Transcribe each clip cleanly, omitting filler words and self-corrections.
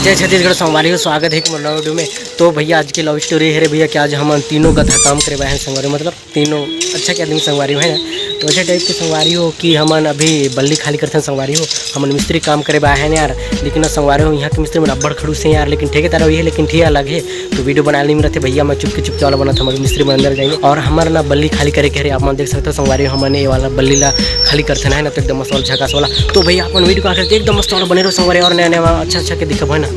जय छत्तीसगढ़ संगवारी हो, स्वागत है एक नवा वीडियो में। तो भैया आज की लव स्टोरी है रे भैया कि आज हम तीनों गधा काम करे हैं संगवारी, मतलब तीनों अच्छा के आदमी संगवारी है ना। तो अच्छे टाइप के संगवारी हो कि हमन अभी बल्ली खाली करते हैं संगवारी हो, हमन मिस्त्री काम करे बा है यार। लेकिन संगवारी हो यहाँ के मिस्त्री में अब्बड़ खड़ूस है यार, लेकिन ठेकेदार वही है लेकिन ठीक अलग है। तो वीडियो बनाने में रहते भैया मैं चुपके चुप वाला बना था, हमारे मिस्त्री में अंदर जाएंगे और हमारा ना बल्ली खाली करे के आप देख सकते हो संगवारी हो। हमने ये वाला बल्ली ला खाली करते है ना, तो एकदम मस्त वाला झकास वाला। तो भैया अपन वीडियो का आखिर एकदम मस्त वाला बने रहो संगवारी और नया नया अच्छा के दिखा है ना।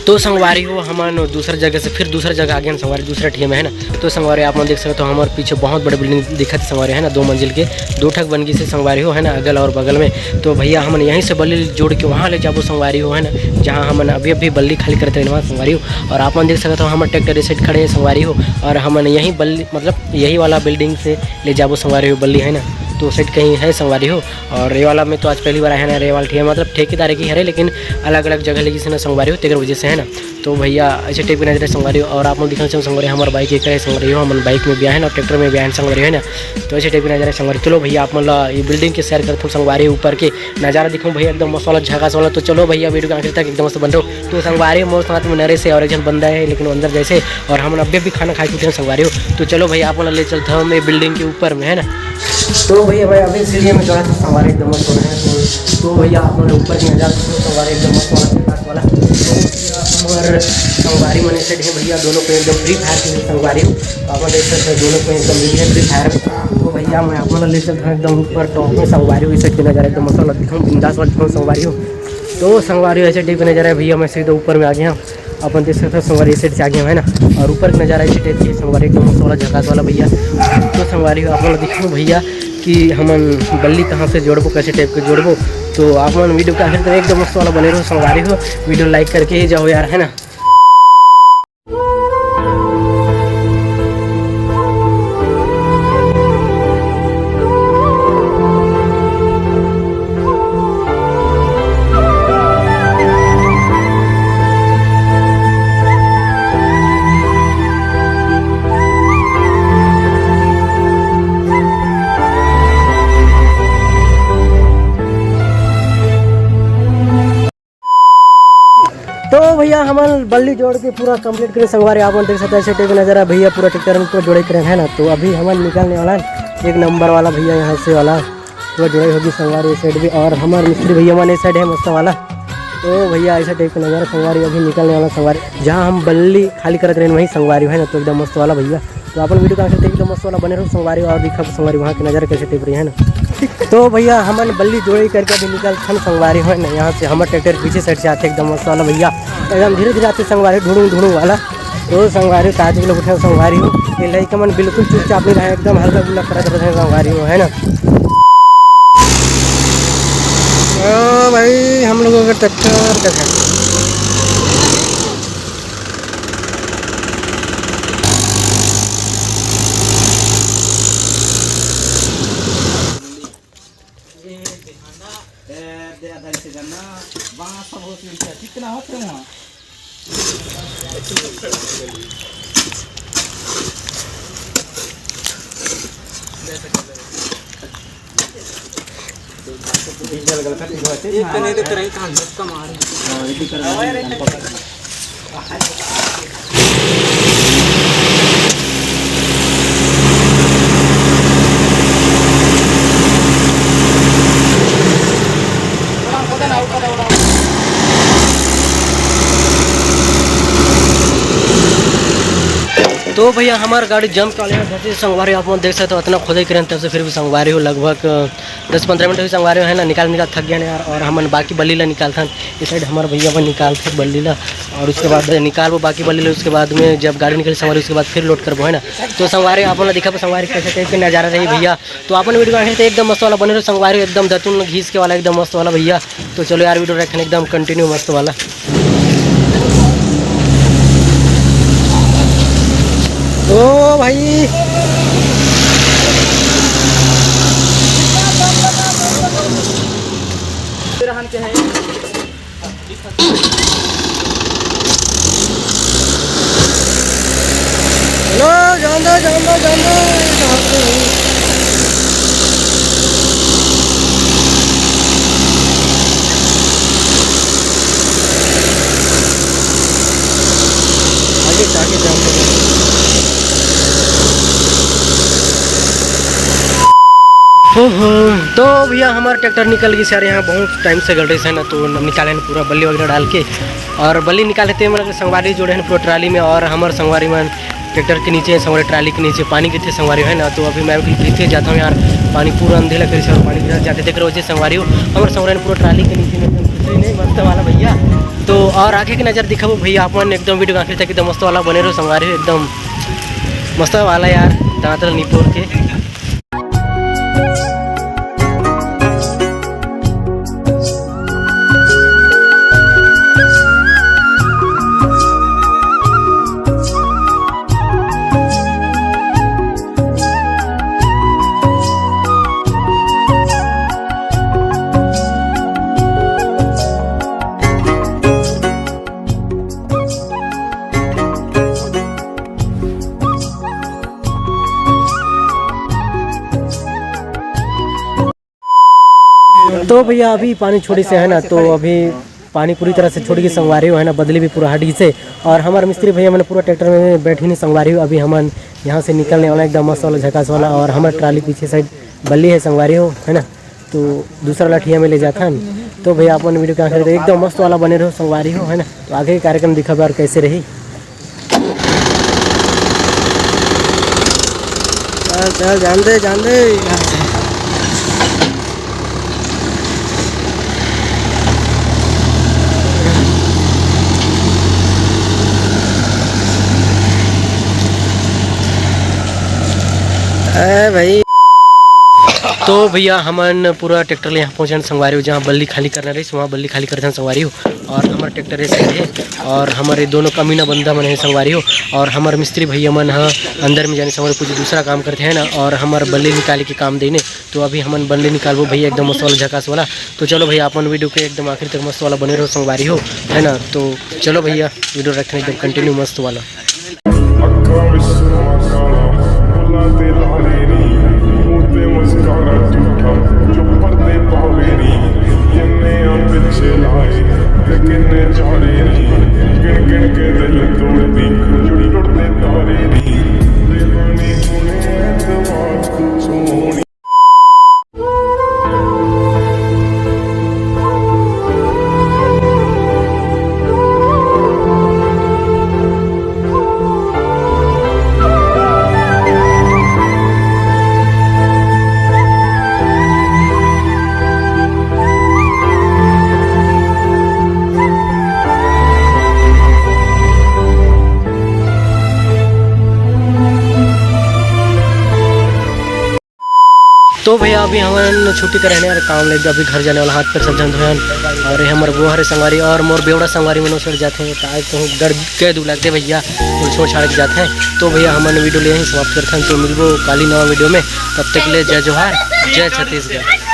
तो संगवारी हो हमन दूसरा जगह से फिर दूसरा जगह आ गए संगवारी, दूसरा ठिया में है ना। तो संगवारी आप देख सकते हो हमारे पीछे बहुत बड़े बिल्डिंग दिखत संगवारी है ना, 2 मंजिल के 2 ठक बन गई से संगवारी हो है ना, अगल और बगल में। तो भैया हमन यहीं से बल्ली जोड़ के वहाँ ले जाबो संगवारी हो है ना, जहाँ हमन अभी बल्ली खाली करते हैं वहाँ संगवारी हो। और आप देख सकते हो हमारे ट्रैक्टर सेट खड़े हैं संगवारी हो, और हमन यहीं बल्ली मतलब यही वाला बिल्डिंग से ले जाबो संगवारी हो बल्ली है ना। तो सेट कहीं है संगवारी हो। और ये वाला में तो आज पहली बार है ना, रे वाला ठिया मतलब ठेकेदार की है लेकिन अलग अलग जगह लगी से ना संगवारी हो, तेगर वजह से है ना। तो भैया ऐसे टाइप की नजर है संगवारी हो। और आप लोग दिखना चाहिए संगवारी हमारे बाइक एक है संगवारी हो, हम बाइक में भी है ना, ट्रैक्टर में भी है संगवारी है ना। तो ऐसे टाइप की नजर है संगवारी। चलो भैया आप मतलब ये बिल्डिंग के शेयर करते हो संगवारी ऊपर के नज़ारा दिखाऊँ भैया एकदम मस्त वाला झकास वाला। तो चलो भैया वीडियो का आखिर तक एकदम मस्त बन रहा हो। तो संगवारी मोर साथ में नरे से और एक जन बंदा है लेकिन अंदर जैसे, और हम अभी भी खाना खा चुके हैं संगवारी हो। तो चलो भैया आप ले चलते हम ये बिल्डिंग के ऊपर में है ना। तो भैया भाई अभी सीढ़ी में चढ़ा था संगवारी एकदम मस्त वाला है। तो भैया आप लोग ऊपर की नज़ारा संगवारी एकदम मस्त वाला हमारे संगवारी मने सेट है भैया, दोनों को एकदम फ्री फायर के संगवारी हो। आप देख सकते हैं दोनों को एकदम मिली है फ्री फायर। तो भैया मैं आप ले चलता हूँ एकदम ऊपर टॉप में संगवारी हो, इस सेट की नज़ारा एकदम मस्त वाला दिखाऊँ, बिंदास वाला दिखाऊँ संगवारी हो। तो संगवारी ऐसे टाइप का नज़ारा है भैया, मैं सीधे ऊपर में आ गया। अपन देख सकते हो संगवारी सेट से आ गया है ना, और ऊपर का नज़ारा ऐसे टाइप की संगवारी एकदम मस्त वाला झकास वाला भैया। तो संगवारी हो आप लोग दिखाऊँ भैया कि हमन बल्ली कहाँ से जोड़बो, कैसे टाइप के जोड़बो। तो आप मन वीडियो का आखिर तक एकदम मस्त वाला बने रहो संगवारी हो, वीडियो लाइक करके ही जाओ यार है ना। तो भैया हमारे बल्ली जोड़ के पूरा कंप्लीट करें संगवारी, आप देख सकते हैं ऐसे टाइप नज़ारा भैया पूरा ट्रैक्टर में पूरा जोड़े करें है ना। तो अभी हमारे निकलने वाला है 1 नंबर वाला भैया, यहाँ से वाला पूरा जुड़ाई होगी संगवारी साइड भी। और हमारे मिस्त्री भैया हमारे साइड है मस्त वाला। तो भैया ऐसा टाइप का नज़ारा संगवारी अभी निकलने वाला संगवारी, जहाँ हम बल्ली खाली करते रहे वहीं संगवारी है ना। तो एकदम मस्त वाला भैया। तो अपन वीडियो का आखिर तक एकदम मस्त वाला बने रहो संगवारी और दिखा संगवारी वहाँ के नज़ारा कैसे टाइप रही है ना। तो भैया हमन बल्ली जोड़ी करके अभी निकल हम संगवारी हो ना, यहाँ से हमारे ट्रैक्टर पीछे साइड से आते एकदम मस्त वाला भैया, एकदम धीरे धीरे आते संगवारी ढूंढू वाला। तो संगवारी ताज लोग उठे संगवारी हो, ये लड़का मन बिल्कुल चुपचाप नहीं रहे, एकदम हल्का गुल्ला करते रहते संगवारी हो है ना। भाई हम लोगों का ट्रैक्टर का है कितना होते हैं तो भैया हमारे गाड़ी जंप वाले जैसे संगवारी आप देख सकते हो इतना खुदाई करें तब से फिर भी संगवारी हो लगभग 10-15 मिनट भी संगवारी है ना, निकाल थक गया ना यार। और हमन बाकी बल्ली ला निकालता इस साइड हमारे भैया अपन निकालते बल्ली ला, और उसके बाद निकाल वो बाकी बल्ली ला, उसके बाद में जब गाड़ी निकली संगवारी उसके बाद फिर लोड करबो है ना। तो संगवारी आप दिखा संगवारी कैसे टाइप के नज़ारा रही भैया। तो अपन वीडियो आखिर एकदम मस्त वाला बने रहो संगवारी एकदम दतुन घीस के वाला एकदम मस्त वाला भैया। तो चलो यार वीडियो रखने एकदम कंटिन्यू मस्त वाला। ओ भाई हेलो जान दो हो तो भैया हमारा ट्रैक्टर निकल गई सर, यहाँ बहुत टाइम से गल रही है ना, तो निकाले ना पूरा बल्ली वगैरह डाल के, और बल्ली निकाले थे मतलब संगवारी जोड़े हैं पूरा ट्राली में, और हमारे संगवारी में ट्रैक्टर के नीचे संगवारी ट्राली के नीचे पानी गिरते संगवारी है ना। तो अभी मैं पीछे जाता हूँ यार, पानी पूरा अंधेला कर सर, पानी गिर जाते देख रहे हो संगवारी हो हमारे संगवारी पूरा ट्राली के नीचे में एकदम नहीं मस्त वाला भैया। तो और आगे की नज़र दिखाओ भैया अपन एकदम वीडियो आखिर तक एकदम मस्त वाला बने रहो, संगवारी हो एकदम मस्त वाला यार, दांतल निपोर के। तो भैया अभी पानी छोड़ी से है ना, तो अभी पानी पूरी तरह से छोड़ के संगवारी हो है ना, बदली भी पूरा हट गई से, और हमारे मिस्त्री भैया मैंने पूरा ट्रैक्टर में बैठी नहीं संगवारी हो। अभी हम यहाँ से निकलने वाला एकदम मस्त वाला झकास वाला, और हमारे ट्राली पीछे साइड बल्ली है संगवारी हो है ना, तो दूसरा लाठिया में ले जाता है। तो भैया अपन वीडियो क्या करते एकदम मस्त वाला बने रहो संगवारी हो है ना। तो आगे के कार्यक्रम दिखा और कैसे रही चल जान दे भाई। तो भैया हमन पूरा ट्रैक्टर ले यहाँ पहुँचे संगवारी हो, जहाँ बल्ली खाली करना रही वहाँ बल्ली खाली करते हैं संगवारी हो, और हमारे ट्रैक्टर ऐसे है, और हमारे दोनों कमीना बंदा मन है संगवारी हो, और हमारे मिस्त्री भैया मन हाँ अंदर में जाने संगवारी कुछ दूसरा काम करते हैं ना, और हमारे बल्ली निकाले के काम देने। तो अभी हमन बल्ली निकालबो भैया एकदम मस्त वाला झकास वाला। तो चलो भैया अपन वीडियो के एकदम आखिर तक मस्त वाला बने रहो संगवारी हो है ना। तो चलो भैया वीडियो रखने एकदम कंटिन्यू मस्त वाला। तो भैया अभी हमारे छुट्टी का रहने वाला काम ले, अभी घर जाने वाला, हाथ पर सब जन धोयन, और हमारे वो हरे संगवारी और मोर बेवड़ा संगवारी में सड़ जाते हैं। तो आज तो डर के दू लगते भैया, तो छोड़ छाड़ के जाते हैं। तो भैया हमारे वीडियो ले ही समाप्त करते हैं, तो मिलबो काली नवा वीडियो में, तब तक ले जय जोहार, जय छत्तीसगढ़।